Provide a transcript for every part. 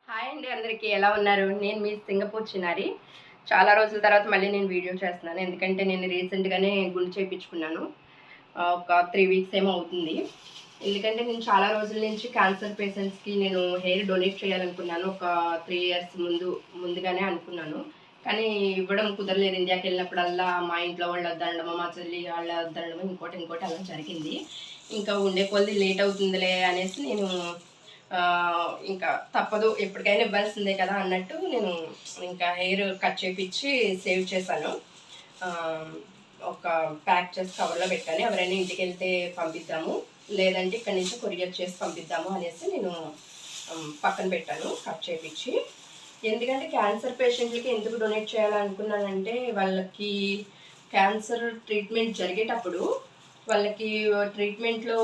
Hi అండి, అందరికీ ఎలా ఉన్నారు? నేను మీ సింగపూర్ చిన్నారి. చాలా రోజుల తర్వాత మళ్ళీ నేను వీడియో చేస్తున్నాను. ఎందుకంటే నేను రీసెంట్గానే గుండు చేయించుకున్నాను. ఒక 3 వీక్స్ ఏమో అవుతుంది. ఎందుకంటే నేను చాలా రోజుల నుంచి క్యాన్సర్ పేషెంట్స్కి నేను హెయిర్ డొనేట్ చేయాలనుకున్నాను. ఒక 3 ఇయర్స్ ముందుగానే అనుకున్నాను. కానీ ఇవ్వడం కుదరలేదు. ఇండియాకి వెళ్ళినప్పుడల్లా మా ఇంట్లో వాళ్ళు వద్దనడము, మా చెల్లి వాళ్ళ వద్దనడము, ఇంకోటి అలా జరిగింది. ఇంకా ఉండే కొద్ది లేట్ అవుతుందిలే అనేసి నేను ఇంకా తప్పదు, ఎప్పటికైనా ఇవ్వాల్సిందే కదా అన్నట్టు నేను ఇంకా హెయిర్ కట్ చేయించి సేవ్ చేశాను. ఒక ప్యాక్ చేసి కవర్లో పెట్టాను. ఎవరైనా ఇంటికి వెళ్తే పంపిద్దాము, లేదంటే ఇక్కడి నుంచి కొరియర్ చేసి పంపిద్దాము అనేసి నేను పక్కన పెట్టాను కట్ చేయించి. ఎందుకంటే క్యాన్సర్ పేషెంట్లకి ఎందుకు డొనేట్ చేయాలనుకున్నానంటే, వాళ్ళకి క్యాన్సర్ ట్రీట్మెంట్ జరిగేటప్పుడు వాళ్ళకి ట్రీట్మెంట్లో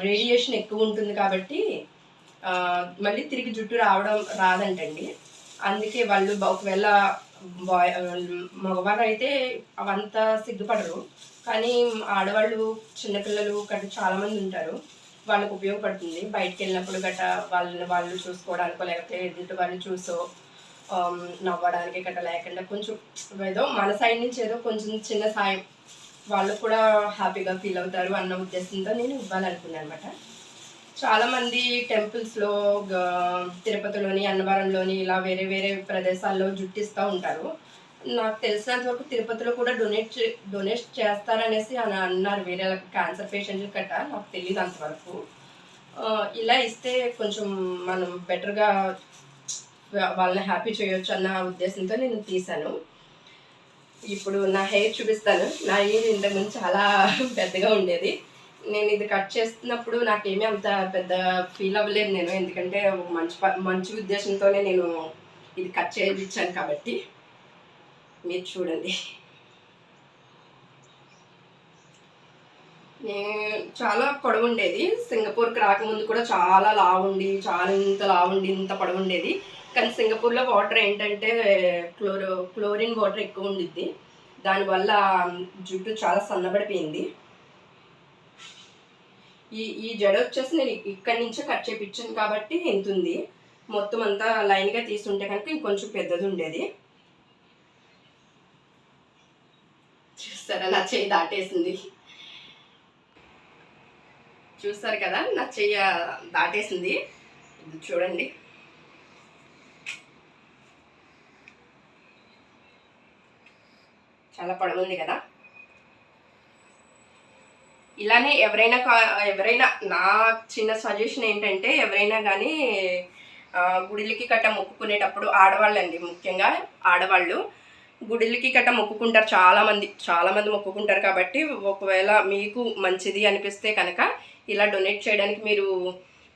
రేడియేషన్ ఎక్కువ ఉంటుంది కాబట్టి మళ్ళీ తిరిగి జుట్టు రాదంటండి. అందుకే వాళ్ళు ఒకవేళ మగవారు అయితే అవంతా సిగ్గుపడరు, కానీ ఆడవాళ్ళు చిన్నపిల్లలు గట్రా చాలామంది ఉంటారు, వాళ్ళకు ఉపయోగపడుతుంది. బయటకు వెళ్ళినప్పుడు గట్రా వాళ్ళు చూసుకోవడానికో, లేకపోతే ఎదుటి వాళ్ళు చూసో నవ్వడానికి గట్రా లేకుండా కొంచెం ఏదో మన సైడ్ నుంచి ఏదో కొంచెం చిన్న సాయం వాళ్ళు కూడా హ్యాపీగా ఫీల్ అవుతారు అన్న ఉద్దేశంతో నేను ఇవ్వాలనుకున్నాను అనమాట. చాలామంది టెంపుల్స్లో, తిరుపతిలోని, అన్నవరంలోని ఇలా వేరే వేరే ప్రదేశాల్లో జుట్టిస్తూ ఉంటారు. నాకు తెలిసినంత వరకు తిరుపతిలో కూడా డొనేట్ చేస్తారనేసి అని అన్నారు, వేరే క్యాన్సర్ పేషెంట్లు గట్రా. నాకు తెలియదు అంతవరకు. ఇలా ఇస్తే కొంచెం మనం బెటర్గా వాళ్ళని హ్యాపీ చేయొచ్చు అన్న ఉద్దేశంతో నేను తీశాను. ఇప్పుడు నా హెయిర్ చూపిస్తాను. నా హెయిర్ ఇంతకుముందు చాలా పెద్దగా ఉండేది. నేను ఇది కట్ చేస్తున్నప్పుడు నాకేమీ అంత పెద్ద ఫీల్ అవ్వలేదు నేను, ఎందుకంటే మంచి ఉద్దేశంతోనే నేను ఇది కట్ చేయించాను కాబట్టి. మీరు చూడండి, నేను చాలా పొడవు ఉండేది. సింగపూర్కి రాకముందు కూడా చాలా లావుండి, ఇంత లావుండి, ఇంత పొడవు ఉండేది. కానీ సింగపూర్లో వాటర్ ఏంటంటే క్లోరిన్ వాటర్ ఎక్కువ ఉండిద్ది. దానివల్ల జుట్టు చాలా సన్నబడిపోయింది. ఈ జడ వచ్చేసి నేను ఇక్కడి నుంచే కట్ చేయించాను కాబట్టి ఎంత ఉంది. మొత్తం అంతా లైన్గా తీసుంటే కనుక ఇంకొంచెం పెద్దది ఉండేది. చూస్తారా, నా చెయ్యి దాటేసింది. చూస్తారు కదా, నా చెయ్యి దాటేసింది. చూడండి, చాలా పొడవుంది కదా. ఇలానే ఎవరైనా నా చిన్న సజెషన్ ఏంటంటే, ఎవరైనా కానీ గుడిలకి కట్ట మొక్కుకునేటప్పుడు, ఆడవాళ్ళండి ముఖ్యంగా, ఆడవాళ్ళు గుడిలకి కట్ట మొక్కుకుంటారు. చాలామంది మొక్కుకుంటారు కాబట్టి ఒకవేళ మీకు మంచిది అనిపిస్తే కనుక ఇలా డొనేట్ చేయడానికి మీరు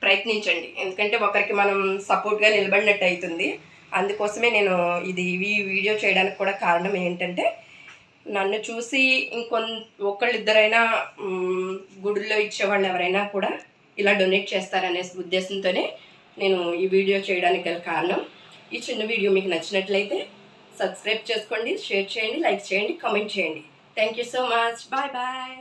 ప్రయత్నించండి. ఎందుకంటే ఒకరికి మనం సపోర్ట్గా నిలబడినట్టు అవుతుంది. అందుకోసమే నేను ఈ వీడియో చేయడానికి కూడా కారణం ఏంటంటే, నన్ను చూసి ఒకళ్ళిద్దరైనా గుడిలో ఇచ్చేవాళ్ళు ఎవరైనా కూడా ఇలా డొనేట్ చేస్తారనే ఉద్దేశంతోనే నేను ఈ వీడియో చేయడానికి గల కారణం. ఈ చిన్న వీడియో మీకు నచ్చినట్లయితే సబ్స్క్రైబ్ చేసుకోండి, షేర్ చేయండి, లైక్ చేయండి, కామెంట్ చేయండి. Thank you so much. Bye bye.